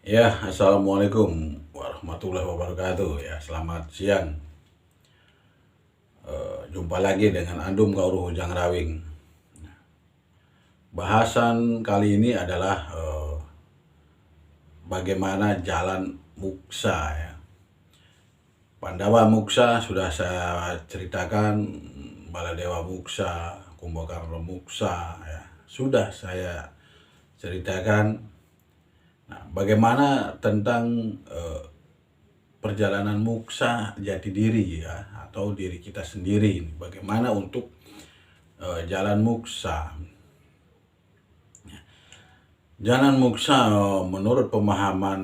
Ya, assalamualaikum warahmatullahi wabarakatuh. Ya, selamat siang. Jumpa lagi dengan Andum Kauruh Hujang Rawing. Bahasan kali ini adalah bagaimana jalan muksa ya. Pandawa muksa sudah saya ceritakan, Baladewa muksa, Kumbakarna muksa ya. Sudah saya ceritakan. Nah, bagaimana tentang perjalanan muksa jati diri ya, atau diri kita sendiri, bagaimana untuk jalan muksa. Jalan muksa menurut pemahaman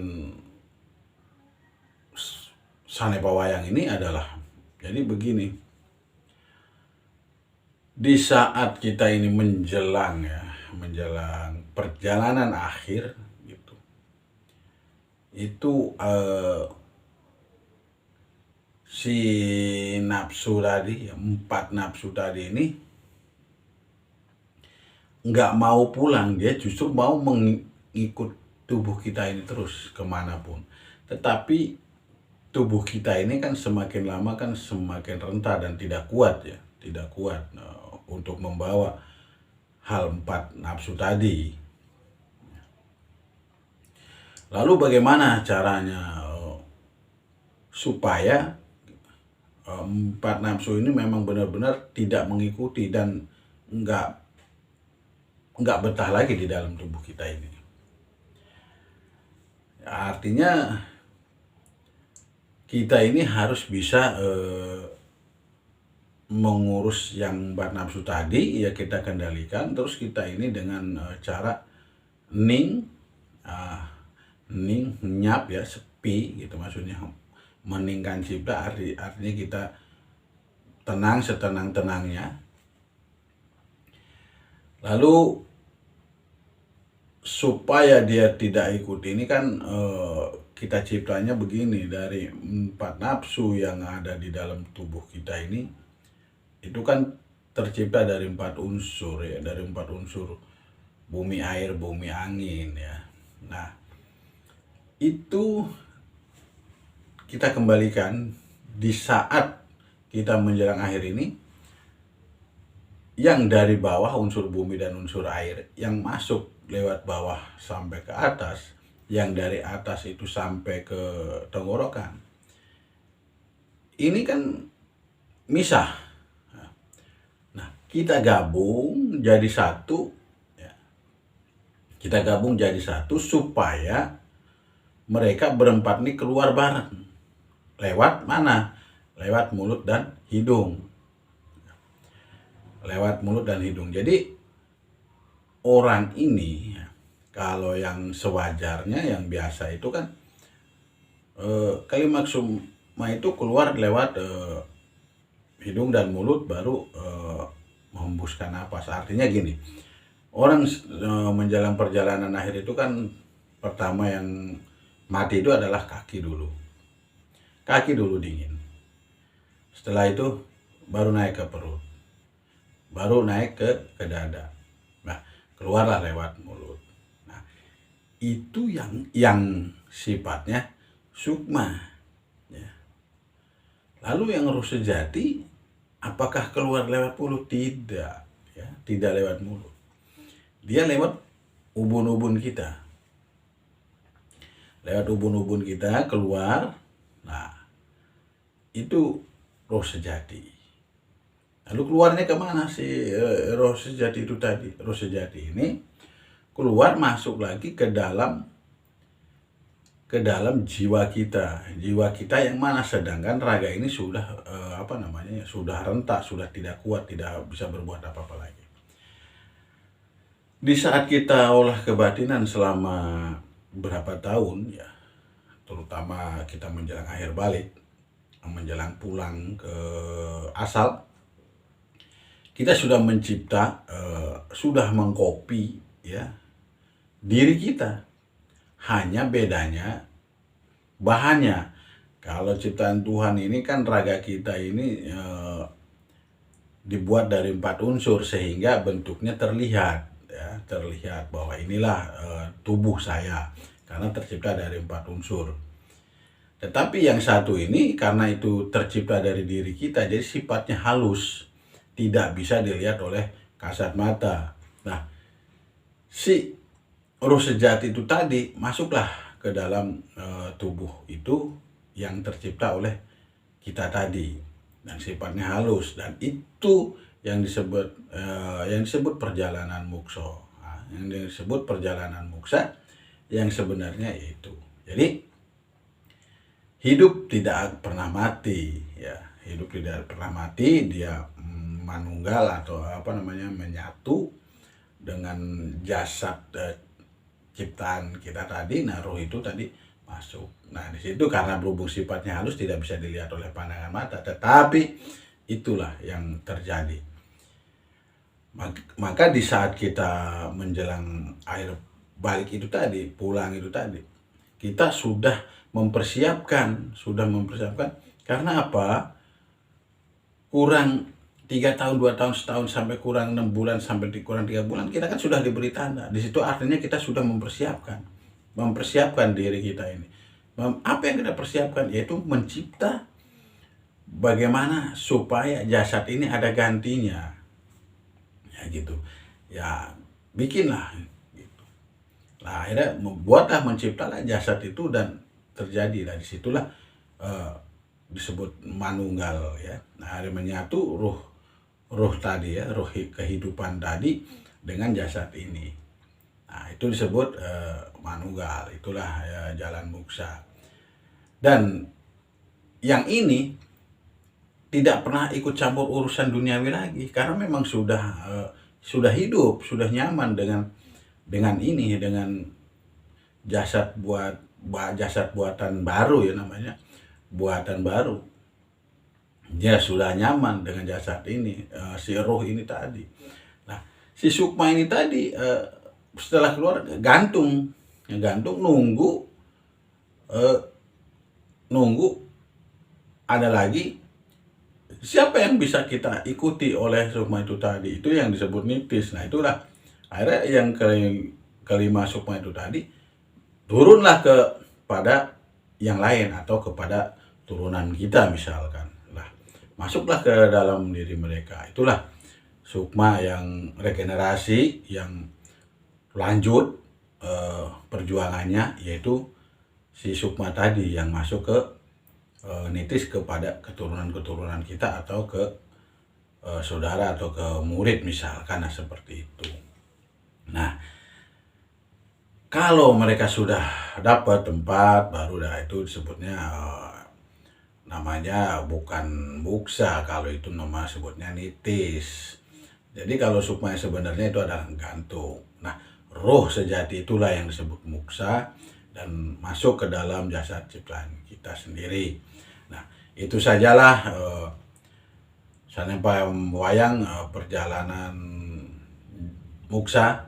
Sanepawayang ini adalah, jadi begini, di saat kita ini menjelang perjalanan akhir gitu, itu si nafsu tadi, 4 nafsu tadi ini nggak mau pulang, dia justru mau mengikut tubuh kita ini terus kemanapun. Tetapi tubuh kita ini kan semakin lama kan semakin renta dan tidak kuat ya, tidak kuat untuk membawa hal 4 nafsu tadi. Lalu bagaimana caranya supaya 4 nafsu ini memang benar-benar tidak mengikuti dan nggak betah lagi di dalam tubuh kita ini. Artinya kita ini harus bisa mengurus yang 4 nafsu tadi ya, kita kendalikan. Terus kita ini dengan cara ning, nyap ya, sepi gitu, maksudnya meningkan cipta, artinya kita tenang setenang-tenangnya. Lalu supaya dia tidak ikut ini kan kita ciptanya begini, dari 4 nafsu yang ada di dalam tubuh kita ini, itu kan tercipta dari 4 unsur ya, dari 4 unsur bumi, air, bumi, angin ya. Nah, itu kita kembalikan di saat kita menjelang akhir ini, yang dari bawah unsur bumi dan unsur air yang masuk lewat bawah sampai ke atas, yang dari atas itu sampai ke tenggorokan, ini kan misah. Nah, kita gabung jadi satu ya. Kita gabung jadi satu supaya mereka berempat ini keluar bareng. Lewat mana? Lewat mulut dan hidung. Lewat mulut dan hidung. Jadi orang ini kalau yang sewajarnya, yang biasa itu kan kalimaksuma itu keluar lewat hidung dan mulut, baru menghembuskan napas. Artinya gini, orang menjelang perjalanan akhir itu kan pertama yang mati itu adalah kaki dulu. Kaki dulu dingin. Setelah itu baru naik ke perut, baru naik ke dada. Nah, keluarlah lewat mulut. Nah, itu yang sifatnya sukma ya. Lalu yang roh sejati, apakah keluar lewat mulut? Tidak ya, tidak lewat mulut. Dia lewat ubun-ubun kita. Lewat ubun-ubun kita keluar. Nah, itu roh sejati. Lalu keluarnya kemana sih roh sejati itu tadi? Roh sejati ini keluar, masuk lagi ke dalam jiwa kita. Jiwa kita yang mana? Sedangkan raga ini sudah sudah rentak, sudah tidak kuat, tidak bisa berbuat apa-apa lagi. Di saat kita olah kebatinan selama berapa tahun ya, terutama kita menjelang akhir balik, menjelang pulang ke asal, kita sudah mencipta, sudah mengkopi ya diri kita. Hanya bedanya bahannya. Kalau ciptaan Tuhan ini kan raga kita ini dibuat dari 4 unsur, sehingga bentuknya terlihat ya, terlihat bahwa inilah tubuh saya. karena tercipta dari 4 unsur. Tetapi yang satu ini karena itu tercipta dari diri kita, jadi sifatnya halus, tidak bisa dilihat oleh kasat mata. Nah, si roh sejati itu tadi masuklah ke dalam tubuh itu yang tercipta oleh kita tadi, dan sifatnya halus, dan itu yang disebut perjalanan mukso. Nah, yang disebut perjalanan muksa yang sebenarnya itu. Jadi hidup tidak pernah mati, ya. Hidup tidak pernah mati, dia manunggal atau menyatu dengan jasad ciptaan kita tadi. Nah, roh itu tadi masuk. Nah, di situ karena berhubung sifatnya halus tidak bisa dilihat oleh pandangan mata, tetapi itulah yang terjadi. Maka di saat kita menjelang akhir balik itu tadi, pulang itu tadi, kita sudah mempersiapkan. Karena apa? Kurang 3 tahun, 2 tahun, setahun, sampai kurang 6 bulan, sampai kurang 3 bulan, kita kan sudah diberi tanda. Di situ artinya kita sudah mempersiapkan diri kita ini. Apa yang kita persiapkan? Yaitu mencipta bagaimana supaya jasad ini ada gantinya. Ya gitu. Ya bikinlah gitu. Nah, akhirnya menciptalah jasad itu, dan terjadi dari situlah disebut manunggal, ya. Nah, ada menyatu roh tadi, ya, roh kehidupan tadi dengan jasad ini. Nah, itu disebut manunggal. Itulah jalan muksa. Dan yang ini tidak pernah ikut campur urusan duniawi lagi, karena memang sudah hidup, sudah nyaman dengan jasad buatan baru, ya, namanya buatan baru. Dia sudah nyaman dengan jasad ini, si roh ini tadi. Nah, si sukma ini tadi setelah keluar gantung nunggu ada lagi. Siapa yang bisa kita ikuti oleh sukma itu tadi? Itu yang disebut nitis. Nah, itulah akhirnya yang kelima sukma itu tadi turunlah kepada yang lain atau kepada turunan kita misalkan. Nah, masuklah ke dalam diri mereka. Itulah sukma yang regenerasi, yang lanjut perjuangannya, yaitu si sukma tadi yang masuk ke nitis kepada keturunan kita, atau ke saudara atau ke murid misalkan. Nah, seperti itu. Nah, kalau mereka sudah dapat tempat baru, itu disebutnya namanya bukan muksa, kalau itu nama sebutnya nitis. Jadi kalau sukma sebenarnya itu adalah gantung. Nah, roh sejati itulah yang disebut muksa, dan masuk ke dalam jasad ciptaan kita sendiri. Nah, itu sajalah Sanempa wayang perjalanan muksa.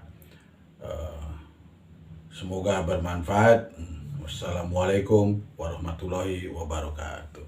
Semoga bermanfaat. Wassalamualaikum warahmatullahi wabarakatuh.